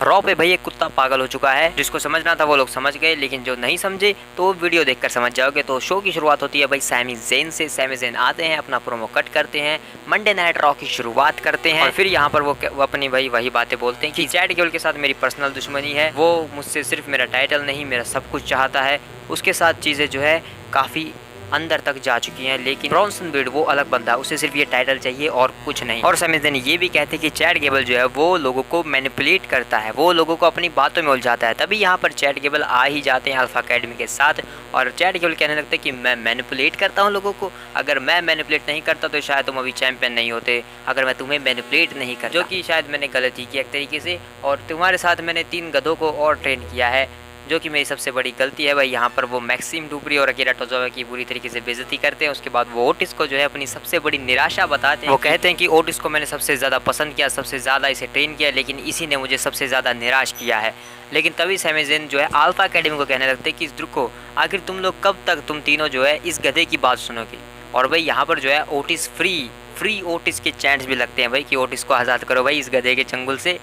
Raw पे भाई एक कुत्ता पागल हो चुका है। जिसको समझना था वो लोग समझ गए, लेकिन जो नहीं समझे तो वीडियो देखकर समझ जाओगे। तो शो की शुरुआत होती है भाई सैमी ज़ेन से। सैमी ज़ेन आते हैं, अपना प्रोमो कट करते हैं, मंडे नाइट रॉ की शुरुआत करते हैं और फिर यहाँ पर वो अपनी भाई वही बातें बोलते हैं कि चैट गेबल के साथ मेरी पर्सनल दुश्मनी है, वो मुझसे सिर्फ मेरा टाइटल नहीं मेरा सब कुछ चाहता है। उसके साथ चीज़ें जो है काफ़ी अंदर तक जा चुकी हैं, लेकिन ब्रॉन्सन बीड वो अलग बंदा है, उसे सिर्फ ये टाइटल चाहिए और कुछ नहीं। और सैमी ज़ेन ये भी कहते हैं कि चैट गेबल जो है वो लोगों को मैनिपुलेट करता है, वो लोगों को अपनी बातों में उलझाता है। तभी यहाँ पर चैट गेबल आ ही जाते हैं अल्फा अकेडमी के साथ और चैट गेबल कहने लगते हैं कि मैं मैनिपुलेट करता हूँ लोगों को, अगर मैं मैनिपुलेट नहीं करता तो शायद तुम अभी चैंपियन नहीं होते, अगर मैं तुम्हें मैनिपुलेट नहीं करता, जो कि शायद मैंने गलती की एक तरीके से, और तुम्हारे साथ मैंने 3 गधों को और ट्रेन किया है, जो कि मेरी सबसे बड़ी गलती है भाई। यहाँ पर वो मैक्सिम डुप्री और अकीरा टोजावा की बुरी तरीके से बेइज्जती करते हैं। उसके बाद वो ओटिस को जो है अपनी सबसे बड़ी निराशा बताते हैं। वो कहते हैं कि ओटिस को मैंने सबसे ज़्यादा पसंद किया, सबसे ज़्यादा इसे ट्रेन किया, लेकिन इसी ने मुझे सबसे ज़्यादा निराश किया है। लेकिन तभी सैमी ज़ेन जो है अल्फा अकेडमी को कहने लगते हैं कि रुको, आखिर तुम लोग कब तक तुम तीनों जो है इस गधे की बात सुनोगे। और भाई यहाँ पर जो है ओटिस फ्री ओटिस के चैंट्स भी लगते हैं भाई कि ओटिस को आज़ाद करो भाई इस गधे के चंगुल से।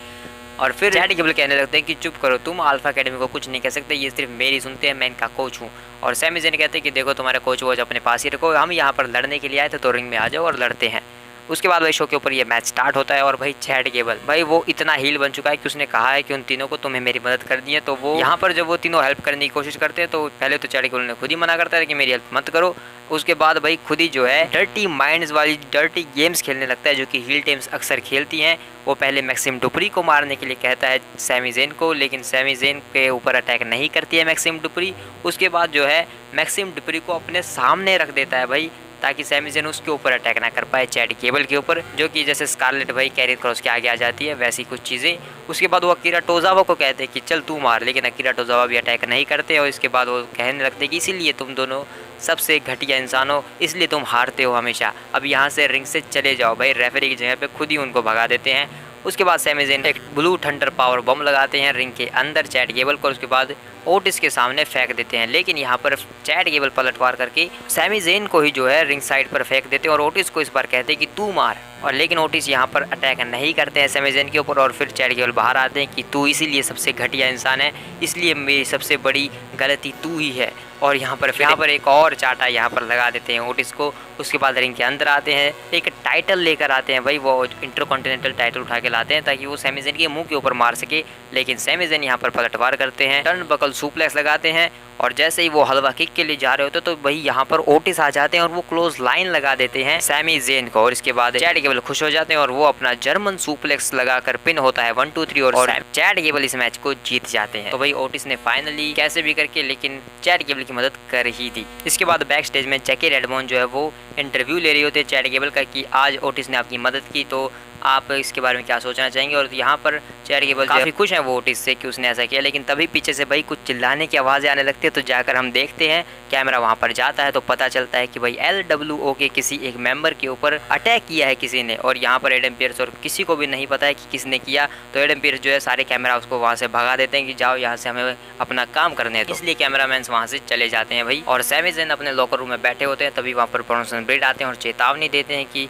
और फिर चैट गेबल कहने लगते हैं कि चुप करो, तुम अल्फा अकेडमी को कुछ नहीं कह सकते, ये सिर्फ मेरी सुनते हैं, मैं इनका कोच हूँ। और सैमी ज़ेन कहते हैं कि देखो तुम्हारे कोच वोच अपने पास ही रखो, हम यहाँ पर लड़ने के लिए आए थे तो रिंग में आ जाओ और लड़ते हैं। उसके बाद भाई शो के ऊपर ये मैच स्टार्ट होता है और भाई चैट गेबल भाई वो इतना हील बन चुका है कि उसने कहा है कि उन तीनों को तुम्हें मेरी मदद करनी है। तो वो यहाँ पर जब वो तीनों हेल्प करने की कोशिश करते हैं तो पहले तो चैट गेबल ने खुद ही मना करता है कि मेरी हेल्प मत करो। उसके बाद भाई खुद ही जो है डर्टी माइंड्स वाली डर्टी गेम्स खेलने लगता है, जो कि हील टीम्स अक्सर खेलती हैं। वो पहले मैक्सिम डुप्री को मारने के लिए कहता है सैमी ज़ेन को, लेकिन सैमी ज़ेन के ऊपर अटैक नहीं करती है मैक्सिम डुप्री। उसके बाद जो है मैक्सिम डुप्री को अपने सामने रख देता है भाई, ताकि सैमी ज़ेन उसके ऊपर अटैक ना कर पाए चैट गेबल के ऊपर, जो कि जैसे स्कारलेट भाई कैरियर क्रॉस के आगे आ जाती है वैसी कुछ चीज़ें। उसके बाद वो अकीरा टोजावा को कहते हैं कि चल तू मार, लेकिन अकीरा टोजावा भी अटैक नहीं करते। और इसके बाद वो कहने लगते हैं कि इसीलिए तुम दोनों सबसे घटिया इंसान हो, इसलिए तुम हारते हो हमेशा, अब यहाँ से रिंग से चले जाओ भाई। रेफरी की जगह पे खुद ही उनको भगा देते हैं। उसके बाद सैमी ज़ेन एक ब्लू थंडर पावर बम लगाते हैं रिंग के अंदर चैट गेबल को, उसके बाद ओटिस के सामने फेंक देते हैं। लेकिन यहाँ पर चैट गेबल पलटवार करके सैमी ज़ेन को ही जो है रिंग साइड पर फेंक देते हैं और ओटिस को इस बार कहते हैं कि तू मार। और लेकिन ओटिस यहाँ पर अटैक नहीं करते हैं सैमी ज़ेन के ऊपर और फिर चैट गेबल बाहर आते हैं कि तू इसीलिए सबसे घटिया इंसान है, इसलिए मेरी सबसे बड़ी गलती तू ही है। और यहाँ पर एक और चाटा यहाँ पर लगा देते हैं ओटिस को। उसके बाद रिंग के अंदर आते हैं, एक टाइटल लेकर आते हैं भाई, वो इंटरकॉन्टिनेंटल टाइटल उठा के लाते हैं ताकि वो सैमी ज़ेन के मुंह के ऊपर मार सके। लेकिन सैमी ज़ेन यहाँ पर पलटवार करते हैं, टर्न बकल सुप्लेक्स लगाते हैं और जैसे ही वो हलवा किक के लिए जा रहे होते तो भाई यहाँ पर ओटिस आ जाते हैं और वो क्लोज लाइन लगा देते हैं सैमी ज़ेन को। और इसके बाद चैट गेबल खुश हो जाते हैं और वो अपना जर्मन सुप्लेक्स लगाकर पिन होता है 1 2 3 और चैट गेबल इस मैच को जीत जाते हैं। तो भाई ओटिस ने फाइनली कैसे भी करके लेकिन चैट गेबल की मदद कर ही दी। इसके बाद बैक स्टेज में जैकी रेडमोन जो है वो इंटरव्यू ले रही होती है चैट गेबल का कि आज ओटिस ने आपकी मदद की, तो आप इसके बारे में क्या सोचना चाहेंगे। और यहाँ पर चैट गेबल काफ़ी खुश हैं वो ओटिस से कि उसने ऐसा किया। लेकिन तभी पीछे से भाई कुछ चिल्लाने की आवाज़ें आने लगती है, तो जाकर हम देखते हैं, कैमरा वहाँ पर जाता है तो पता चलता है कि भाई LWO के किसी एक मेंबर के ऊपर अटैक किया है किसी ने। और यहाँ पर एडम पियर्स और किसी को भी नहीं पता है कि किसने किया। तो एडम पियर्स जो है सारे कैमरा उसको वहाँ से भगा देते हैं कि जाओ यहाँ से हमें अपना काम करने दो, इसलिए कैमरामैन वहाँ से चले जाते हैं भाई। और सैमी ज़ेन अपने लॉकर रूम में बैठे होते हैं, तभी वहाँ पर ब्रॉन्सन बीड आते हैं और चेतावनी देते हैं कि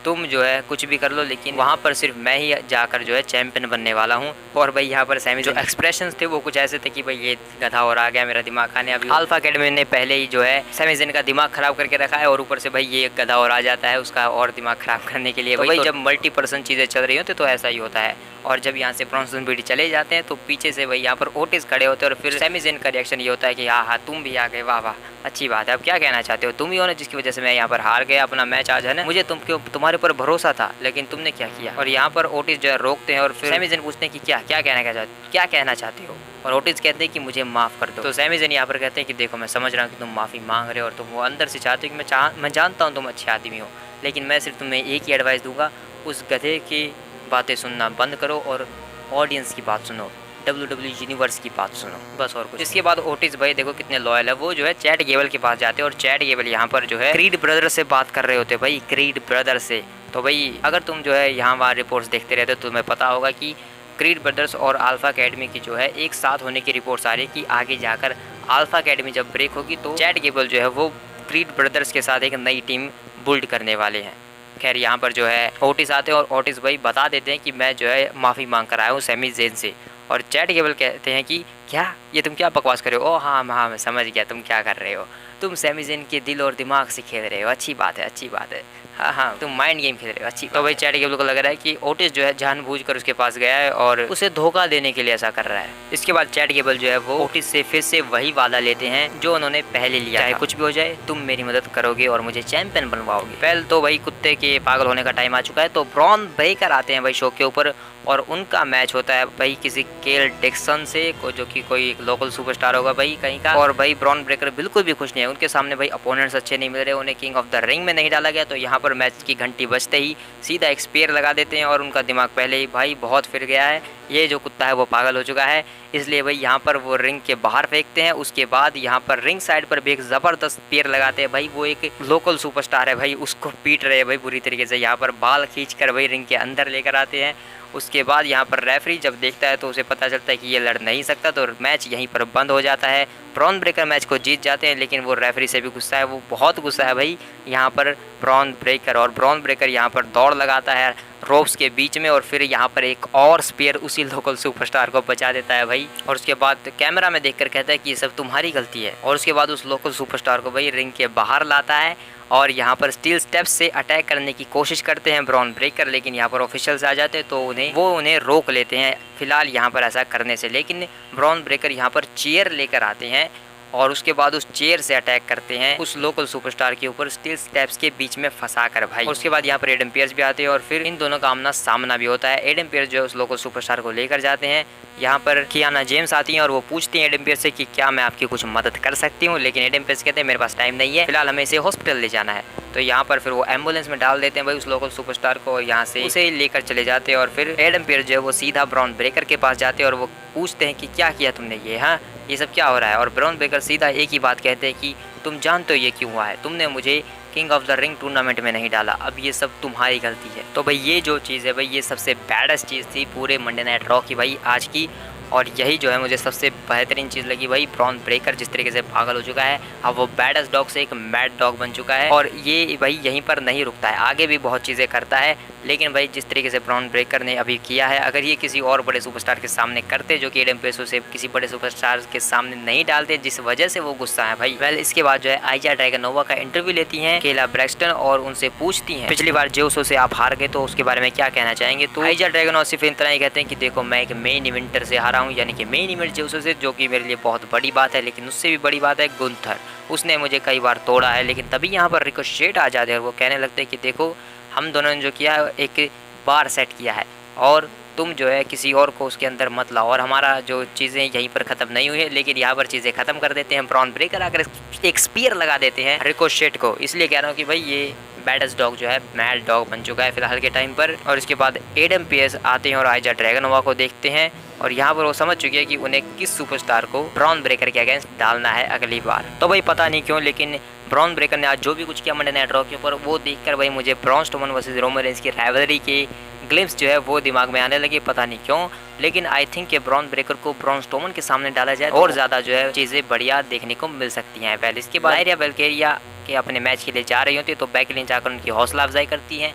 तुम जो है कुछ भी कर लो, लेकिन वहाँ पर सिर्फ मैं ही जाकर जो है चैंपियन बनने वाला हूँ। और भाई यहाँ पर सैमी जो एक्सप्रेशंस थे वो कुछ ऐसे थे कि भाई ये गधा और आ गया मेरा दिमाग खाने। अभी अल्फा अकेडमी ने पहले ही जो है सैमी ज़ेन का दिमाग खराब करके रखा है और ऊपर से भाई ये गधा और आ जाता है उसका और दिमाग खराब करने के लिए। भाई जब मल्टी पर्सन चीज़ें चल रही होती तो ऐसा ही होता है। और जब यहाँ से ब्रॉन्सन बीड चले जाते हैं तो पीछे से भाई यहाँ पर ओटिस खड़े होते हैं और फिर सैमी ज़ेन का रिएक्शन ये होता है कि हाँ तुम भी आ गए, वाह वाह अच्छी बात है, अब क्या कहना चाहते हो, तुम ही हो ना जिसकी वजह से मैं यहाँ पर हार गया अपना मैच आज, है ना, मुझे तुम्हारे ऊपर भरोसा था लेकिन तुमने क्या किया। और यहाँ पर ओटिस जो है रोकते हैं और फिर सैमी ज़ेन पूछते हैं कि क्या कहना चाहते हो। और ओटिस कहते हैं कि मुझे माफ़ कर दो। तो सैमी ज़ेन यहाँ पर कहते हैं कि देखो मैं समझ रहा हूँ कि तुम माफ़ी मांग रहे हो और तुम वो अंदर से चाहते हो कि मैं जानता हूँ तुम अच्छे आदमी हो, लेकिन मैं सिर्फ तुम्हें एक ही एडवाइस दूंगा, उस गधे की बातें सुनना बंद करो और ऑडियंस की बात सुनो, WWE यूनिवर्स की बात सुनो, बस और कुछ। इसके बाद ओटिस भाई देखो कितने लॉयल है, वो जो है चैट गेबल के पास जाते हैं और चैट गेबल यहाँ पर जो है क्रीड ब्रदर से बात कर रहे होते भाई, क्रीड ब्रदर से। तो भाई अगर तुम जो है यहाँ वहाँ रिपोर्ट्स देखते रहते हो तो तुम्हें पता होगा कि क्रीड ब्रदर्स और अल्फा अकेडमी की जो है एक साथ होने की रिपोर्ट्स आ रही है कि आगे जाकर अल्फा अकेडमी जब ब्रेक होगी तो चैट गेबल जो है वो क्रीड ब्रदर्स के साथ एक नई टीम बिल्ड करने वाले हैं। खैर यहाँ पर जो है ओटिस आते हैं और ओटिस भाई बता देते हैं कि मैं जो है माफ़ी मांग कर आया हूँ सैमी ज़ेन से। और चैट गेबल कहते हैं कि क्या ये तुम क्या बकवास कर रहे हो? ओह हाँ हाँ मैं समझ गया तुम क्या कर रहे हो, तुम सैमी ज़ेन के दिल और दिमाग से खेल रहे हो, अच्छी बात है अच्छी बात है, हाँ हाँ तुम माइंड गेम खेल रहे हो, अच्छी। तो भाई चैट गेबल को लग रहा है कि ओटिस जो है जानबूझकर उसके पास गया है और उसे धोखा देने के लिए ऐसा कर रहा है। इसके बाद चैट गेबल जो है वो ओटिस से फिर से वही वादा लेते हैं जो उन्होंने पहले लिया, चाहे कुछ भी हो जाए तुम मेरी मदद करोगे और मुझे चैंपियन बनवाओगे। पहले तो भाई कुत्ते के पागल होने का टाइम आ चुका है, तो ब्रॉन ब्रेकर आते हैं भाई शो के ऊपर और उनका मैच होता है भाई किसी केल डिक्सन से, जो कि कोई एक लोकल सुपरस्टार होगा भाई कहीं का। और भाई ब्रॉन ब्रेकर बिल्कुल भी खुश नहीं है, उनके सामने भाई अपोनेंट्स अच्छे नहीं मिल रहे, उन्हें किंग ऑफ द रिंग में नहीं डाला गया। तो यहाँ पर मैच की घंटी बजते ही सीधा एक स्पेयर लगा देते हैं और उनका दिमाग पहले ही भाई बहुत फिर गया है, ये जो कुत्ता है वो पागल हो चुका है, इसलिए भाई यहाँ पर वो रिंग के बाहर फेंकते हैं। उसके बाद यहाँ पर रिंग साइड पर भी एक ज़बरदस्त स्पेयर लगाते हैं भाई, वो एक लोकल सुपरस्टार है भाई, उसको पीट रहे हैं भाई बुरी तरीके से, यहाँ पर बाल खींच कर भाई रिंग के अंदर लेकर आते हैं। उसके बाद यहाँ पर रेफरी जब देखता है तो उसे पता चलता है कि ये लड़ नहीं सकता, तो मैच यहीं पर बंद हो जाता है। ब्रॉन ब्रेकर मैच को जीत जाते हैं, लेकिन वो रेफरी से भी गुस्सा है, वो बहुत गुस्सा है भाई यहाँ पर ब्रॉन ब्रेकर। और ब्रॉन ब्रेकर यहाँ पर दौड़ लगाता है रोप्स के बीच में और फिर यहाँ पर एक और स्पेयर उसी लोकल सुपरस्टार को बचा देता है भाई। और उसके बाद कैमरा में देखकर कहता है कि ये सब तुम्हारी गलती है, और उसके बाद उस लोकल सुपरस्टार को भाई रिंग के बाहर लाता है और यहाँ पर स्टील स्टेप्स से अटैक करने की कोशिश करते हैं ब्रॉन ब्रेकर, लेकिन यहाँ पर ऑफिशियल्स आ जाते हैं तो उन्हें रोक लेते हैं फिलहाल यहाँ पर ऐसा करने से। लेकिन ब्रॉन ब्रेकर यहाँ पर चेयर लेकर आते हैं और उसके बाद उस चेयर से अटैक करते हैं उस लोकल सुपरस्टार के ऊपर स्टील स्टेप्स के बीच में फंसा कर भाई। और उसके बाद यहाँ पर एडम पियर्स भी आते हैं और फिर इन दोनों का आमना सामना भी होता है। एडम पियर्स जो है उस लोकल सुपरस्टार को लेकर जाते हैं, यहाँ पर कियाना जेम्स आती हैं और वो पूछती हैं एडम पियर्स से कि क्या मैं आपकी कुछ मदद कर सकती हूँ, लेकिन एडम पियर्स कहते हैं मेरे पास टाइम नहीं है, फिलहाल हमें इसे हॉस्पिटल ले जाना है। तो यहाँ पर फिर वो एम्बुलेंस में डाल देते हैं भाई उस लोकल सुपरस्टार को और यहाँ से उसे लेकर चले जाते हैं। और फिर एडम पियर्स जो है वो सीधा ब्रॉन ब्रेकर के पास जाते हैं और वो पूछते हैं कि क्या किया तुमने ये, हाँ ये सब क्या हो रहा है। और ब्रॉन ब्रेकर सीधा एक ही बात कहते हैं कि तुम जानते हो ये क्यों हुआ है, तुमने मुझे king of the ring tournament में नहीं डाला, अब ये सब तुम्हारी गलती है। तो भाई ये जो चीज़ है भाई ये सबसे बैडेस्ट चीज़ थी पूरे मंडे नाइट रॉ की भाई आज की, और यही जो है मुझे सबसे बेहतरीन चीज़ लगी भाई। ब्रॉन ब्रेकर जिस तरीके से पागल हो चुका है, अब वो बैडेस्ट डॉग से एक मैड डॉग बन चुका है और ये भाई यहीं पर नहीं रुकता है, आगे भी बहुत चीज़ें करता है। लेकिन भाई जिस तरीके से ब्रॉन ब्रेकर ने अभी किया है, अगर ये किसी और बड़े सुपरस्टार के सामने करते जो कि एडम पेस से किसी बड़े सुपरस्टार के सामने नहीं डालते, जिस वजह से वो गुस्सा है भाई। वेल इसके बाद जो है आइजा ड्रैगनोवा का इंटरव्यू लेती हैं केला ब्रैक्सटन और उनसे पूछती हैं पिछली बार जेउसो से आप हार गए तो उसके बारे में क्या कहना चाहेंगे। तो आइजा ड्रैगनोवा सिर्फ इतना ही कहते हैं कि देखो मैं एक मेन इवेंटर से हारा हूँ, यानी कि मेन इवेंट जेउसो से, जो कि मेरे लिए बहुत बड़ी बात है। लेकिन उससे भी बड़ी बात है गुंथर, उसने मुझे कई बार तोड़ा है। लेकिन तभी यहाँ पर रिकोशेट आ जाते हैं और वो कहने लगते हैं कि देखो हम दोनों ने जो किया है एक बार सेट किया है और तुम जो है किसी और को उसके अंदर मत लाओ, और हमारा जो चीज़ें यहीं पर ख़त्म नहीं हुई है, लेकिन यहाँ पर चीज़ें ख़त्म कर देते हैं। ब्रॉन ब्रेकर आकर एक स्पीयर लगा देते हैं रिकोशेट को, इसलिए कह रहा हूँ कि भाई ये बैडेस्ट डॉग जो है मैड डॉग बन चुका है फिलहाल के टाइम पर। और इसके बाद एडम पियर्स आते हैं और आइजा ड्रैगनोवा को देखते हैं और यहाँ पर वो समझ चुके हैं कि उन्हें किस सुपरस्टार को ब्रॉन ब्रेकर के अगेंस्ट डालना है अगली बार। तो भाई पता नहीं क्यों, लेकिन ब्रॉन ब्रेकर ने आज जो भी कुछ किया मंडे नाइट रॉ के ऊपर, वो देखकर भाई मुझे Braun Strowman versus Roman Reigns की राइवलरी के ग्लिम्स जो है वो दिमाग में आने लगे, पता नहीं क्यों। लेकिन आई थिंक कि ब्रॉन ब्रेकर को ब्रॉन स्ट्रोमन के सामने डाला जाए और ज़्यादा जो है चीज़ें बढ़िया देखने को मिल सकती हैं। पहले इसके बाद लायरिया वेलकेरिया के अपने मैच के लिए जा रही होती है, तो बेकी लिंच आकर उनकी हौसला अफजाई करती हैं।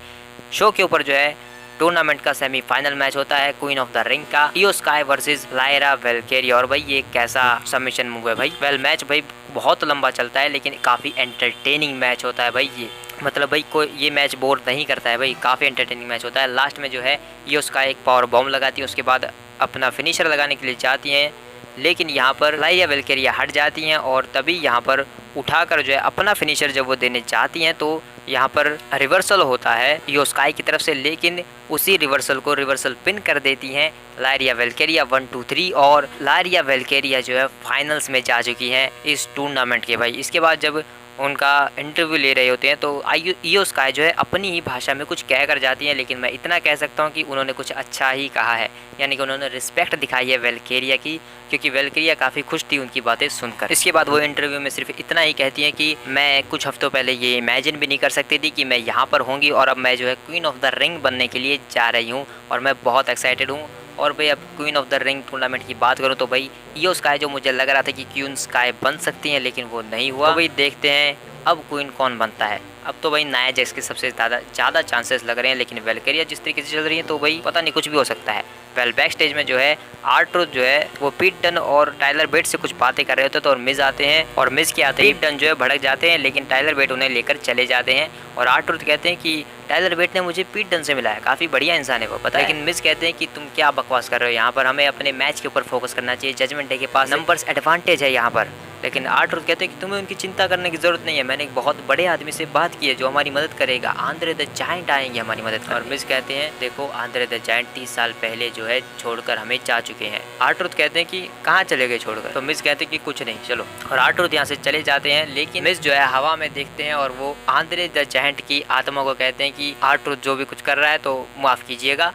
शो के ऊपर जो है टूर्नामेंट का सेमीफाइनल मैच होता है क्वीन ऑफ द रिंग का, इयो स्काई वर्सेस लायरा वेलकेरिया। और भाई ये कैसा सबमिशन मूव है भाई। वेल मैच भाई बहुत लंबा चलता है, लेकिन काफ़ी एंटरटेनिंग मैच होता है भाई ये, मतलब भाई कोई ये मैच बोर नहीं करता है भाई, काफ़ी एंटरटेनिंग मैच होता है। लास्ट में जो है इयो स्काई एक पावर बॉम्ब लगाती है, उसके बाद अपना फिनिशर लगाने के लिए जाती हैं, लेकिन यहाँ पर लायरिया वेलकेरिया हट जाती हैं और तभी यहाँ पर उठाकर जो है अपना फिनिशर जब वो देने चाहती हैं तो यहाँ पर रिवर्सल होता है इयो स्काई की तरफ से, लेकिन उसी रिवर्सल को रिवर्सल पिन कर देती हैं लायरिया वेलकेरिया 1 2 3, और लायरिया वेलकेरिया जो है फाइनल्स में जा चुकी हैं इस टूर्नामेंट के भाई। इसके बाद जब उनका इंटरव्यू ले रहे होते हैं तो इयो स्काई जो है अपनी ही भाषा में कुछ कह कर जाती हैं, लेकिन मैं इतना कह सकता हूँ कि उन्होंने कुछ अच्छा ही कहा है, यानी कि उन्होंने रिस्पेक्ट दिखाई है वेलकेरिया की, क्योंकि वेलकेरिया काफ़ी खुश थी उनकी बातें सुनकर। इसके बाद वो इंटरव्यू में सिर्फ इतना ही कहती हैं कि मैं कुछ हफ्तों पहले ये इमेजिन भी नहीं कर सकती थी कि मैं यहाँ पर होंगी और अब मैं जो है क्वीन ऑफ द रिंग बनने के लिए जा रही हूँ और मैं बहुत एक्साइटेड हूँ। और भाई अब queen of the ring tournament की बात करूँ तो भाई इयो स्काई जो मुझे लग रहा था कि क्वीन स्काई बन सकती हैं, लेकिन वो नहीं हुआ। तो भाई देखते हैं अब क्वीन कौन बनता है। अब तो भाई नाया जैक्स के सबसे ज़्यादा चांसेस लग रहे हैं, लेकिन वेलकेरिया जिस तरीके से चल रही है तो भाई पता नहीं, कुछ भी हो सकता है। वेल बैक स्टेज में जो है R-Truth जो है वो पीट डन और टाइलर बेट से कुछ बातें कर रहे होते तो और मिज आते हैं, और मिज के आते ही पीट डन जो है भड़क जाते हैं, लेकिन टाइलर बेट उन्हें लेकर चले जाते हैं। और R-Truth कहते हैं कि टाइलर बेट ने मुझे पीट डन से मिलाया, काफ़ी बढ़िया इंसान है वो, पता है। लेकिन मिज कहते हैं कि तुम क्या बकवास कर रहे हो, यहाँ पर हमें अपने मैच के ऊपर फोकस करना चाहिए, जजमेंट डे के पास नंबर्स एडवांटेज है यहाँ पर। लेकिन R-Truth कहते हैं कि तुम्हें उनकी चिंता करने की ज़रूरत नहीं है, मैंने एक बहुत बड़े आदमी से बात की है जो हमारी मदद करेगा, आंद्रे द जायंट आएंगे हमारी मदद करने। और मिज कहते हैं देखो आंद्रे द जायंट 30 साल पहले जो है छोड़कर हमें जा चुके हैं। R-Truth कहते हैं कि कहाँ चले गए छोड़कर, तो मिज कहते हैं कि कुछ नहीं, चलो। और R-Truth यहाँ से चले जाते हैं, लेकिन मिज जो है हवा में देखते हैं और वो आंद्रे द जायंट की आत्मा को कहते हैं कि R-Truth जो भी कुछ कर रहा है तो माफ़ कीजिएगा।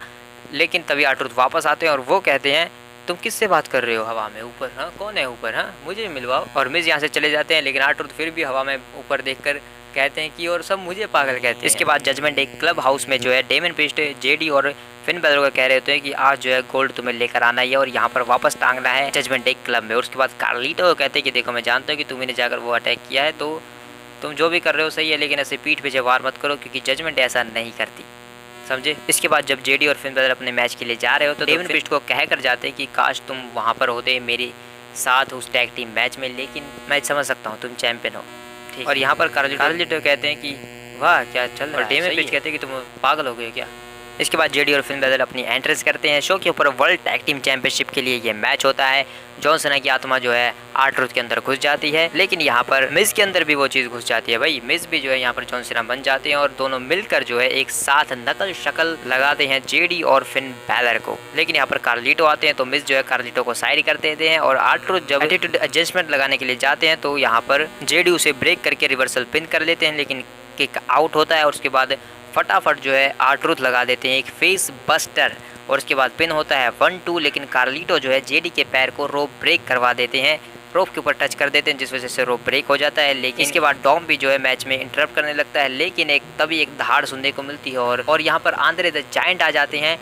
लेकिन तभी R-Truth वापस आते हैं और वो कहते हैं तुम किससे बात कर रहे हो हवा में ऊपर, हाँ कौन है ऊपर, हाँ मुझे मिलवाओ। और मिज यहाँ से चले जाते हैं, लेकिन R-Truth फिर भी हवा में ऊपर देखकर कहते हैं कि और सब मुझे पागल कहते हैं। इसके बाद जजमेंट डे क्लब हाउस में जो है डेमन प्रीस्ट, जेडी और फिन बैलर को कह रहे होते हैं कि आज जो है गोल्ड तुम्हें लेकर आना है और यहाँ पर वापस टांगना है जजमेंट डे क्लब में। और उसके बाद कार्लिटो को कहते हैं कि देखो मैं जानता हूँ कि तुम्हें जाकर वो अटैक किया है, तो तुम जो भी कर रहे हो सही है, लेकिन ऐसे पीठ पीछे वार मत करो क्योंकि जजमेंट डे ऐसा नहीं करती, समझे। इसके बाद जब जेडी और फिन बैलर अपने मैच के लिए जा रहे हो तो डेमन प्रीस्ट को कह कर जाते हैं कि काश तुम वहाँ पर होते मेरे साथ उस टैग टीम मैच में, लेकिन मैं समझ सकता हूँ तुम चैंपियन हो, ठीक। और यहाँ पर कार्लिटो कहते हैं कि वाह क्या चल रहा है, और डेमन प्रीस्ट कहते हैं कि तुम पागल हो गए क्या। इसके बाद जेडी और फिन बैलर अपनी एंट्रेंस करते हैं। शो के ऊपर वर्ल्ड टैग टीम चैंपियनशिप के लिए ये मैच होता है। जॉन सीना की आत्मा जो है R-Truth के अंदर घुस जाती है, लेकिन यहाँ पर मिज के अंदर भी वो चीज़ घुस जाती है भाई, मिज भी जो है यहाँ पर जॉन सीना बन जाते हैं और दोनों मिलकर जो है एक साथ नकल शक्ल लगाते हैं जेडी और फिन बैलर को। लेकिन यहाँ पर कार्लिटो आते हैं तो मिज जो है कार्लिटो को साइड कर देते हैं और R-Truth जब एटीट्यूड एडजस्टमेंट लगाने के लिए जाते हैं तो यहाँ पर जेडी उसे ब्रेक करके रिवर्सल पिन कर लेते हैं, लेकिन किक आउट होता है। और उसके बाद फटाफट जो है R-Truth लगा देते हैं एक फेस बस्टर, और उसके बाद पिन होता है 1-2, लेकिन कार्लिटो जो है जेडी के पैर को रोप ब्रेक करवा देते हैं, रोप के ऊपर टच कर देते हैं जिस वजह से रोप ब्रेक हो जाता है। लेकिन इसके बाद डॉम भी जो है मैच में इंटरप्ट करने लगता है, लेकिन तभी एक दहाड़ सुनने को मिलती है और यहाँ पर आंद्रे द जायंट आ जाते हैं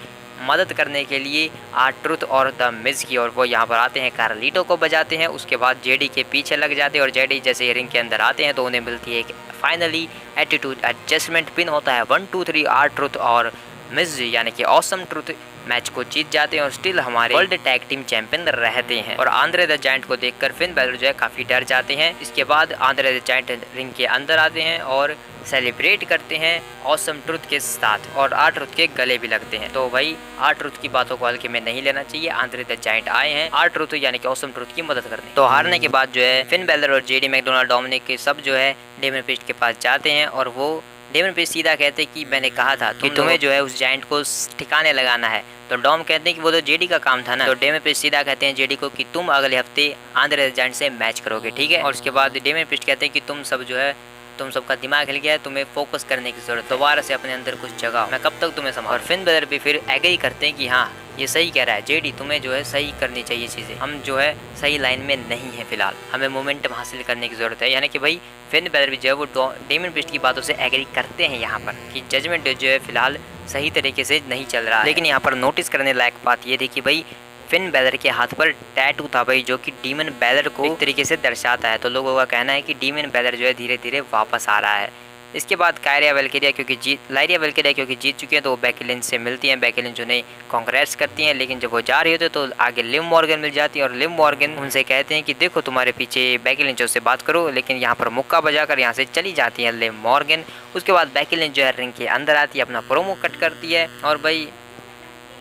मदद करने के लिए R-Truth और द मिज की, और वो यहाँ पर आते हैं कार्लिटो को बजाते हैं। उसके बाद जेडी के पीछे लग जाते हैं और जेडी जैसे रिंग के अंदर आते हैं तो उन्हें मिलती है एक फाइनली एटीट्यूड एडजस्टमेंट पिन होता है 1-2-3। R-Truth और मिज यानी कि ऑसम ट्रुथ मैच को जीत जाते हैं और स्टिल हमारे वर्ल्ड टैग टीम चैंपियन रहते हैं। और आंद्रे द जायंट को देखकर फिन बैलर जो है काफ़ी डर जाते हैं। इसके बाद आंद्रे द जायंट रिंग के अंदर आते हैं और सेलिब्रेट करते हैं ऑसम ट्रुथ के साथ और R-Truth के गले भी लगते हैं। तो भाई R-Truth की बातों को हल्के में नहीं लेना चाहिए, आंद्रे द जायंट आए हैं R-Truth यानी कि ऑसम ट्रुथ की मदद करने। तो हारने के बाद जो है फिन बैलर और जेडी मैकडोनाल्ड डोमिनिक के सब जो है डेमन प्रीस्ट के पास जाते हैं और वो डेमन प्रीस्ट सीधा कहते हैं कि मैंने कहा था कि तुम्हें जो है उस जायंट को ठिकाने लगाना है। तो डॉम कहते हैं कि वो तो जेडी का काम था ना। तो डेमन प्रीस्ट सीधा कहते हैं जेडी को कि तुम अगले हफ्ते आंद्रे द जायंट से मैच करोगे, ठीक है। और उसके बाद डेमन प्रीस्ट कहते हैं कि तुम सब जो है तुम सबका दिमाग हिल गया है, तुम्हें फोकस करने की जरूरत, दोबारा से अपने अंदर कुछ जगाओ, मैं कब तक तुम्हें संभालूं। और फिन बैलर भी फिर एग्री करते हैं कि हाँ ये सही कह रहा है जेडी, तुम्हें जो है सही करनी चाहिए चीज़ें, हम जो है सही लाइन में नहीं है फिलहाल, हमें मोमेंटम हासिल करने की ज़रूरत है। यानी कि भाई फिन बैलर भी जो है वो डेमन प्रीस्ट की बातों से एग्री करते हैं यहाँ पर कि जजमेंट जो है फिलहाल सही तरीके से नहीं चल रहा है। लेकिन यहाँ पर नोटिस करने लायक बात ये थी कि भाई फिन बैलर के हाथ पर टैटू था भाई, जो कि डीमन बैलर को एक तरीके से दर्शाता है। तो लोगों का कहना है कि डीमन बैलर जो है धीरे धीरे वापस आ रहा है। इसके बाद लाइरिया वेलकेरिया क्योंकि जीत चुके हैं तो वो बेकी लिंच से मिलती हैं। बेकी लिंच उन्हें कांग्रेट्स करती हैं, लेकिन जब वो जा रही होती है तो आगे लिव मॉर्गन मिल जाती है और लिव मॉर्गन उनसे कहते हैं कि देखो तुम्हारे पीछे बेकी लिंच, उससे बात करो। लेकिन यहाँ पर मुक्का बजाकर यहाँ से चली जाती है लिव मॉर्गन। उसके बाद बेकी लिंच जो है रिंग के अंदर आती है, अपना प्रोमो कट करती है और भाई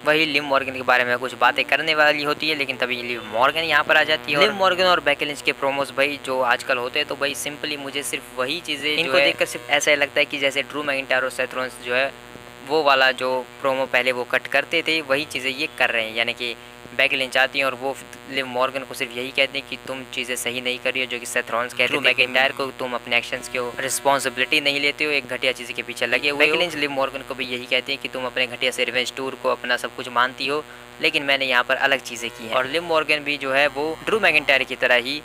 वही लिव मॉर्गन के बारे में कुछ बातें करने वाली होती है, लेकिन तभी लिव मॉर्गन यहाँ पर आ जाती है। लिव मॉर्गन और बेकी लिंच के प्रोमोस भाई जो आजकल होते हैं तो भाई सिंपली मुझे सिर्फ वही चीज़ें इनको देखकर सिर्फ ऐसा लगता है कि जैसे ड्रू मैकिंटायर और सेथ रॉलिंस जो है वो वाला जो प्रोमो पहले वो कट करते थे वही चीज़ें ये कर रहे हैं। यानी कि बेकी लिंच आती हैं और वो लिव मॉर्गन को सिर्फ यही कहते हैं कि तुम चीज़ें सही नहीं कर रही हो, जो कि सेथ रॉलिंस कहते हैं मैकिंटायर को तुम अपने एक्शंस की रिस्पॉन्सिबिलिटी नहीं लेते हो, एक घटिया चीज़ के पीछे लगे हुए। बेकी लिंच लिव मॉर्गन को भी यही कहते हैं कि तुम अपने घटिया से रिवेंज टूर को अपना सब कुछ मानती हो, लेकिन मैंने यहाँ पर अलग चीज़ें की हैं। और लिव मॉर्गन भी जो है वो ड्रू मैकिंटायर की तरह ही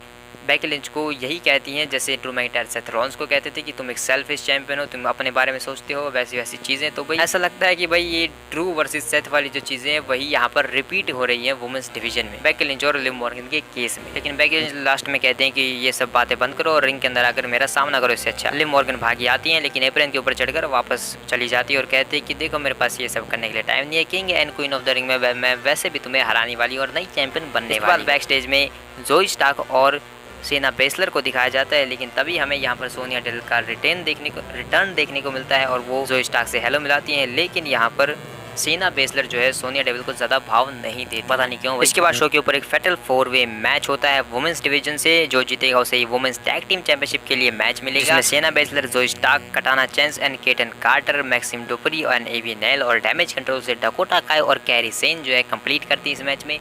बेकी लिंच को यही कहती हैं जैसे ड्रू मैकिंटायर सेथ रॉलिंस को कहते थे कि तुम एक सेल्फिश चैंपियन हो, तुम अपने बारे में सोचते हो, वैसी वैसी चीज़ें। तो भाई ऐसा लगता है कि भाई ये ड्रू वर्सेस सेथ वाली जो चीज़ें हैं वही यहाँ पर रिपीट हो रही हैं वुमेन्स डिवीजन में बेकी लिंच और लिव मॉर्गन के केस में। लेकिन बेकी लिंच लास्ट में कहते हैं कि ये सब बातें बंद करो और रिंग के अंदर आकर मेरा सामना करो, इससे अच्छा। लिव मॉर्गन भागी आती हैं लेकिन एप्रन के ऊपर चढ़कर वापस चली जाती है और कहती है कि देखो मेरे पास ये सब करने के लिए टाइम नहीं है, king and queen of the ring में मैं वैसे भी तुम्हें हराने वाली और नई चैंपियन बनने वाली। बैक स्टेज में जोई स्टार्क और शेना बेसलर को दिखाया जाता है, लेकिन तभी हमें यहाँ पर सोनिया डेविल का रिटर्न देखने को मिलता है और वो जोई स्टार्क से हेलो मिलाती हैं। लेकिन यहाँ पर शेना बेसलर जो है सोनिया डेविल को ज़्यादा भाव नहीं देती, पता नहीं क्यों। इसके बाद शो के ऊपर एक फैटल 4-वे मैच होता है वुमेन्स डिवीजन से, जो जीतेगा उसे वुमेन्स टैग टीम चैंपियनशिप के लिए मैच मिलेगा, जिसमें Shayna Baszler, Zoey Stark, Katana Chance and Kayden Carter, Maxxine Dupri और एवी नेल और डैमेज कंट्रोल से डकोटा काय और कैरी सेन जो है कंप्लीट करती है इस मैच में।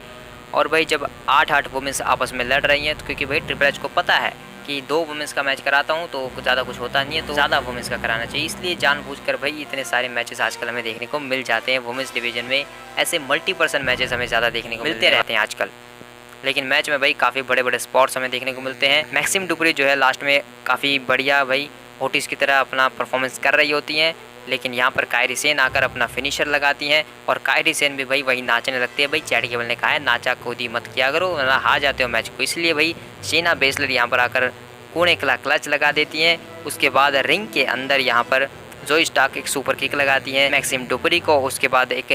और भाई जब 8-8 वुमेन्स आपस में लड़ रही हैं तो क्योंकि भाई ट्रिपल एच को पता है कि 2 वुमेन्स का मैच कराता हूँ तो ज़्यादा कुछ होता नहीं है, तो ज़्यादा वुमेन्स का कराना चाहिए, इसलिए जानबूझकर भाई इतने सारे मैचेस आजकल हमें देखने को मिल जाते हैं वुमेन्स डिवीजन में। ऐसे मल्टी पर्सन मैचेस हमें ज़्यादा देखने को मिलते रहते हैं आजकल, लेकिन मैच में भाई काफ़ी बड़े बड़े स्पॉट्स हमें देखने को मिलते हैं। मैक्सिम डुपरी जो है लास्ट में काफ़ी बढ़िया भाई ओटिस की तरह अपना परफॉर्मेंस कर रही होती हैं, लेकिन यहाँ पर कायरी सेन आकर अपना फिनिशर लगाती हैं और कायरी सेन भी भाई वही नाचने लगती है। भाई चैट केबल ने कहा है नाचा कूदी मत किया करो वरना हार जाते हो मैच को, इसलिए भाई शेना बेसलर यहाँ पर आकर कोने का क्लच लगा देती हैं। उसके बाद रिंग के अंदर यहाँ पर जोई स्टार्क एक सुपर किक लगाती हैं मैक्सिम डुपरी को, उसके बाद एक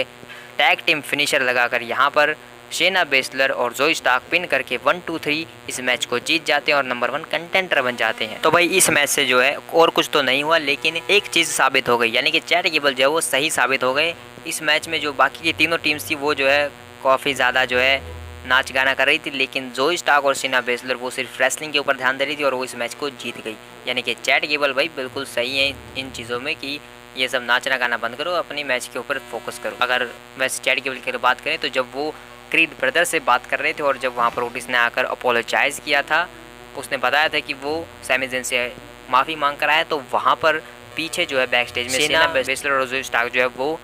टैग टीम फिनिशर लगाकर यहाँ पर शेना बेसलर और जोई स्टार्क पिन करके 1-2-3 इस मैच को जीत जाते हैं और नंबर 1 कंटेंडर बन जाते हैं। तो भाई इस मैच से जो है और कुछ तो नहीं हुआ, लेकिन एक चीज़ साबित हो गई, यानी कि चैट केबल जो है वो सही साबित हो गए। इस मैच में जो बाकी की तीनों टीम्स थी वो जो है काफ़ी ज़्यादा जो है नाच गाना कर रही थी, लेकिन जोई स्टार्क और शेना बेसलर वो सिर्फ रेसलिंग के ऊपर ध्यान दे रही थी और वो इस मैच को जीत गई। यानी कि चैट केबल भाई बिल्कुल सही है इन चीज़ों में कि ये सब नाचना गाना बंद करो, अपनी मैच के ऊपर फोकस करो। अगर वैसे चैट केबल की बात करें तो जब वो क्रीड ब्रदर से बात कर रहे थे और जब वहाँ पर ओटिस ने आकर अपोलोजाइज़ किया था, उसने बताया था कि वो सैमी ज़ेन से माफ़ी मांग कर आया, तो वहाँ पर पीछे जो है बैक स्टेज में शेना बेसलर और जोई स्टार्क जो है वो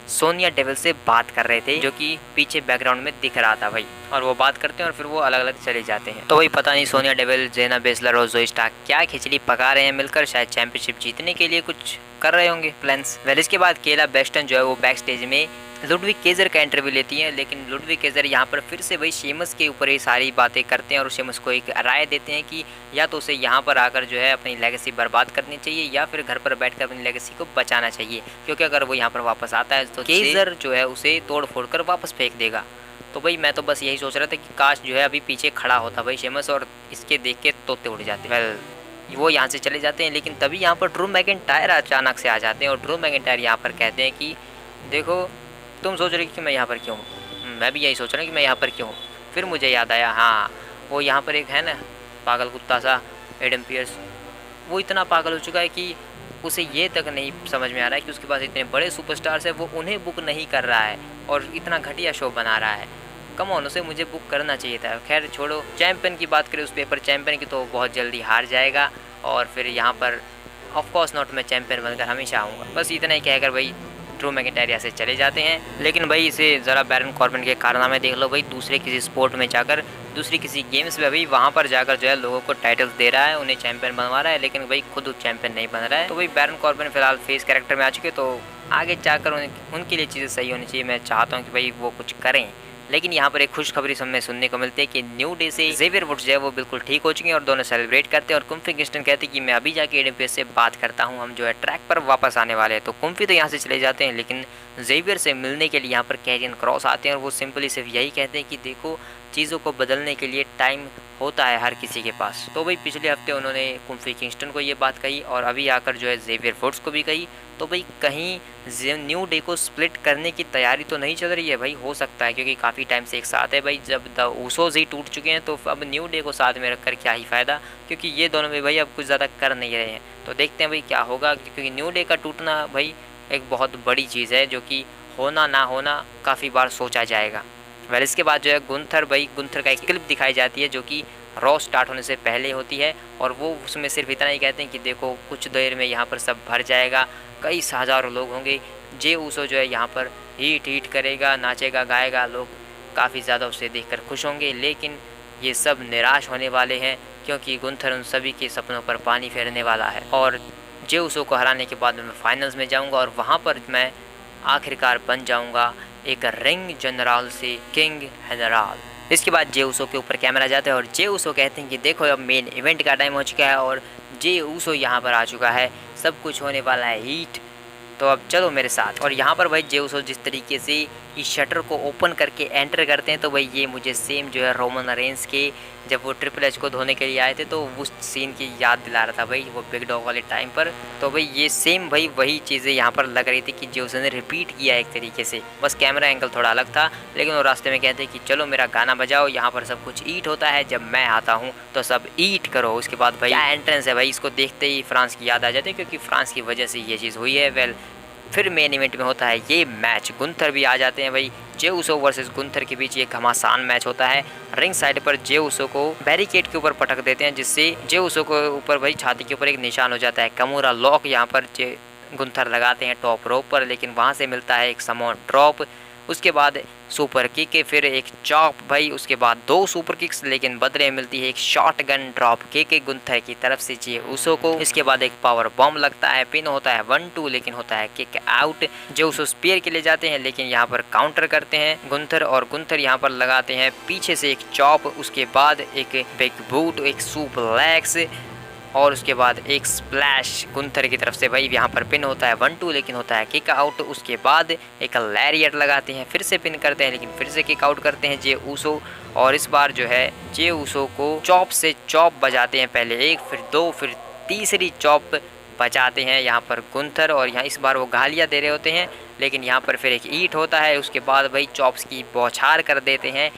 सोनिया डेविल से बात कर रहे थे, जो कि पीछे बैकग्राउंड में दिख रहा था भाई, और वो बात करते हैं और फिर वो अलग अलग चले जाते हैं। तो भाई पता नहीं सोनिया डेविल, शेना बेसलर और जोई स्टार्क क्या खिचड़ी पका रहे हैं मिलकर, शायद चैंपियनशिप जीतने के लिए कुछ कर रहे होंगे प्लान्स। वेल इसके बाद केला बेस्टन जो है वो बैक स्टेज में लुडविग केजर का इंटरव्यू लेती हैं, लेकिन लुडविग केजर यहाँ पर फिर से भाई शेमस के ऊपर ही सारी बातें करते हैं और शेमस को एक राय देते हैं कि या तो उसे यहाँ पर आकर जो है अपनी लेगेसी बर्बाद करनी चाहिए या फिर घर पर बैठकर अपनी लेगेसी को बचाना चाहिए, क्योंकि अगर वो यहाँ पर वापस आता है तो केजर जो है उसे तोड़ फोड़ कर वापस फेंक देगा। तो भाई मैं तो बस यही सोच रहा था कि काश जो है अभी पीछे खड़ा होता भाई शेमस और इसके देख के तोते उड़ जाते। वेल वो यहाँ से चले जाते हैं, लेकिन तभी यहाँ पर ड्रू मैकिंटायर अचानक से आ जाते हैं और ड्रू मैकिंटायर यहाँ पर कहते हैं कि देखो तुम सोच रहे कि मैं यहाँ पर क्यों हूँ, मैं भी यही सोच रहा हूँ कि मैं यहाँ पर क्यों हूँ। फिर मुझे याद आया, हाँ वो यहाँ पर एक है ना पागल कुत्ता सा एडम पियर्स, वो इतना पागल हो चुका है कि उसे ये तक नहीं समझ में आ रहा है कि उसके पास इतने बड़े सुपरस्टार्स है, वो उन्हें बुक नहीं कर रहा है और इतना घटिया शो बना रहा है। कम ऑन उसे मुझे बुक करना चाहिए था। खैर छोड़ो, चैंपियन की बात करें उस पेपर चैंपियन की तो बहुत जल्दी हार जाएगा और फिर यहाँ पर ऑफकोर्स नॉट मैं चैंपियन बनकर हमेशा आऊँगा। बस इतना ही कहकर भाई ड्रू मैकिंटायर यहाँ से चले जाते हैं। लेकिन भाई इसे ज़रा बैरन कॉर्बिन के कारनामे देख लो भाई, दूसरे किसी स्पोर्ट में जाकर, दूसरी किसी गेम्स में भाई वहाँ पर जाकर जो है लोगों को टाइटल्स दे रहा है, उन्हें चैंपियन बनवा रहा है, लेकिन भाई खुद चैंपियन नहीं बन रहा है। तो भाई बैरन कॉर्बिन फिलहाल फेस कैरेक्टर में आ चुके, तो आगे जाकर उनके लिए चीज़ें सही होनी चाहिए। मैं चाहता हूँ कि भाई वो कुछ करें। लेकिन यहाँ पर एक खुशखबरी हमें सुनने को मिलती है कि न्यू डे से जेवियर वुड्स जो है वो बिल्कुल ठीक हो चुके हैं और दोनों सेलिब्रेट करते हैं और कुम्फी किंगस्टन कहते हैं कि मैं अभी जाके एडम पेस से बात करता हूँ, हम जो है ट्रैक पर वापस आने वाले हैं। तो कुम्फी तो यहाँ से चले जाते हैं, लेकिन जेवियर से मिलने के लिए यहाँ पर कैरियन क्रॉस आते हैं और वो सिंपली सिर्फ यही कहते हैं कि देखो चीज़ों को बदलने के लिए टाइम होता है हर किसी के पास। तो भाई पिछले हफ्ते उन्होंने कुम्फी किंगस्टन को ये बात कही और अभी आकर जो है जेवियर वुड्स को भी कही। तो भाई कहीं न्यू डे को स्प्लिट करने की तैयारी तो नहीं चल रही है भाई, हो सकता है क्योंकि काफ़ी टाइम से एक साथ है भाई। जब द ऊसोज ही टूट चुके हैं तो अब न्यू डे को साथ में रखकर क्या ही फ़ायदा, क्योंकि ये दोनों भी भाई अब कुछ ज़्यादा कर नहीं रहे हैं। तो देखते हैं भाई क्या होगा, क्योंकि न्यू डे का टूटना भाई एक बहुत बड़ी चीज़ है जो कि होना ना होना काफ़ी बार सोचा जाएगा। वेल इसके बाद जो है गुंथर का एक क्लिप दिखाई जाती है जो कि रॉ स्टार्ट होने से पहले होती है और वो उसमें सिर्फ इतना ही कहते हैं कि देखो कुछ देर में यहाँ पर सब भर जाएगा, कई हज़ारों लोग होंगे, जे ऊसो जो है यहाँ पर हीट करेगा, नाचेगा गाएगा, लोग काफ़ी ज़्यादा उसे देखकर खुश होंगे। लेकिन ये सब निराश होने वाले हैं, क्योंकि गुंथर उन सभी के सपनों पर पानी फेरने वाला है। और जे उसो को हराने के बाद मैं फाइनल्स में जाऊंगा और वहां पर मैं आखिरकार बन जाऊंगा एक रिंग जनरल से किंग जनरल। इसके बाद जे उसो के ऊपर कैमरा जाता है और जे उसो कहते हैं कि देखो अब मेन इवेंट का टाइम हो चुका है और जे उसो यहाँ पर आ चुका है, सब कुछ होने वाला है हीट, तो अब चलो मेरे साथ। और यहाँ पर भाई जे उसो जिस तरीके से इस शटर को ओपन करके एंटर करते हैं, तो भाई ये मुझे सेम जो है रोमन रेंस के जब वो ट्रिपल एच को धोने के लिए आए थे तो उस सीन की याद दिला रहा था भाई, वो बिग डॉग वाले टाइम पर। तो भाई ये सेम भाई वही चीज़ें यहाँ पर लग रही थी कि जे उसो ने रिपीट किया एक तरीके से, बस कैमरा एंगल थोड़ा अलग था। लेकिन वो रास्ते में कहते हैं कि चलो मेरा गाना बजाओ, यहाँ पर सब कुछ ईट होता है, जब मैं आता हूँ तो सब ईट करो। उसके बाद भाई क्या एंट्रेंस है भाई, इसको देखते ही फ्रांस की याद आ जाती है, क्योंकि फ्रांस की वजह से ये चीज़ हुई है। वेल फिर मेन इवेंट में होता है ये मैच, गुंथर भी आ जाते हैं भाई, जे उसो वर्सेस गुंथर के बीच ये घमासान मैच होता है। रिंग साइड पर जे उसो को बैरिकेड के ऊपर पटक देते हैं, जिससे जे उसो को ऊपर भाई छाती के ऊपर एक निशान हो जाता है। कमोरा लॉक यहाँ पर जे गुंथर लगाते हैं टॉप रोप पर, लेकिन वहाँ से मिलता है एक समॉन ड्रॉप। उसके बाद सुपर किक, फिर एक चॉप भाई, उसके बाद 2 सुपर किक्स, लेकिन बदले में मिलती है एक shot gun drop kick Gunther की तरफ से जे उसो को। इसके बाद एक पावर बॉम्ब लगता है, पिन होता है 1-2, लेकिन होता है किक आउट। जे उसो स्पीयर के लिए जाते हैं, लेकिन यहाँ पर काउंटर करते हैं गुंथर, और गुंथर यहाँ पर लगाते हैं पीछे से एक चॉप, उसके बाद एक बिग बूट, एक सुपलेक्स, और उसके बाद एक स्प्लैश गुंथर की तरफ से भाई। यहाँ पर पिन होता है 1-2, लेकिन होता है किक आउट। उसके बाद एक लैरिएट लगाते हैं, फिर से पिन करते हैं, लेकिन फिर से किक आउट करते हैं जे उसो। और इस बार जो है जे उसो को चॉप से चॉप बजाते हैं, पहले 1 फिर 2 फिर तीसरी चॉप बजाते हैं यहाँ पर गुंथर। और यहाँ इस बार वो गालियाँ दे रहे होते हैं, लेकिन यहाँ पर फिर एक ईट होता है। उसके बाद भाई चॉप्स की बौछार कर देते हैं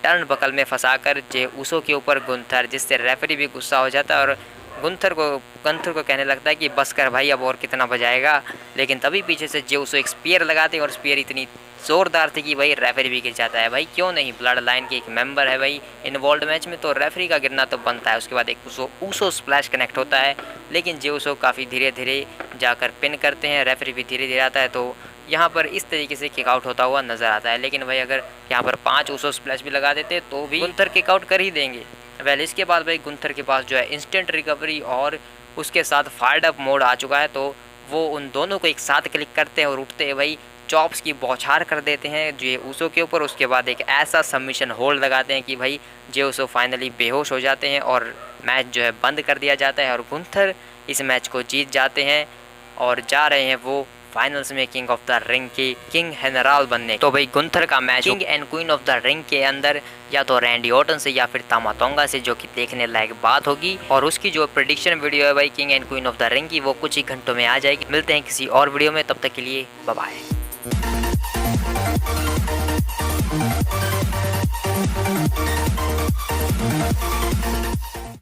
टर्न बकल में फंसाकर जे उसो के ऊपर गुंथर, जिससे रेफरी भी गुस्सा हो जाता है और गुंथर को कहने लगता है कि बस कर भाई, अब और कितना बजाएगा। लेकिन तभी पीछे से जे उसो एक स्पीयर लगाते हैं और स्पीयर इतनी ज़ोरदार थी कि भाई रेफरी भी गिर जाता है। भाई क्यों नहीं, ब्लड लाइन के एक मेंबर है भाई इन्वॉल्व मैच में, तो रेफरी का गिरना तो बनता है। उसके बाद एक उसो स्प्लैश कनेक्ट होता है, लेकिन जे उसो काफ़ी धीरे धीरे जाकर पिन करते हैं, रेफरी भी धीरे धीरे आता है, तो यहाँ पर इस तरीके से किक आउट होता हुआ नज़र आता है। लेकिन भाई अगर यहाँ पर 5 उसो स्प्लैश भी लगा देते तो भी गुंथर किक आउट कर ही देंगे। वेल इसके बाद भाई गुंथर के पास जो है इंस्टेंट रिकवरी और उसके साथ फायर्ड अप मोड आ चुका है, तो वो उन दोनों को एक साथ क्लिक करते हैं और उठते हैं भाई चॉप्स की बौछार कर देते हैं जे उसो के ऊपर। उसके बाद एक ऐसा सबमिशन होल्ड लगाते हैं कि भाई जे उसो फाइनली बेहोश हो जाते हैं और मैच जो है बंद कर दिया जाता है, और गुंथर इस मैच को जीत जाते हैं और जा रहे हैं वो फाइनल्स में किंग ऑफ द रिंग के किंग जनरल बनने। तो भाई गुंथर का match king and queen of the ring के अंदर या तो रैंडी ऑर्टन से या फिर तामा तोंगा से, जो कि देखने लायक बात होगी। और उसकी जो प्रेडिक्शन वीडियो है भाई king and queen of the ring की, वो कुछ ही घंटों में आ जाएगी। मिलते हैं किसी और वीडियो में, तब तक के लिए बाय बाय।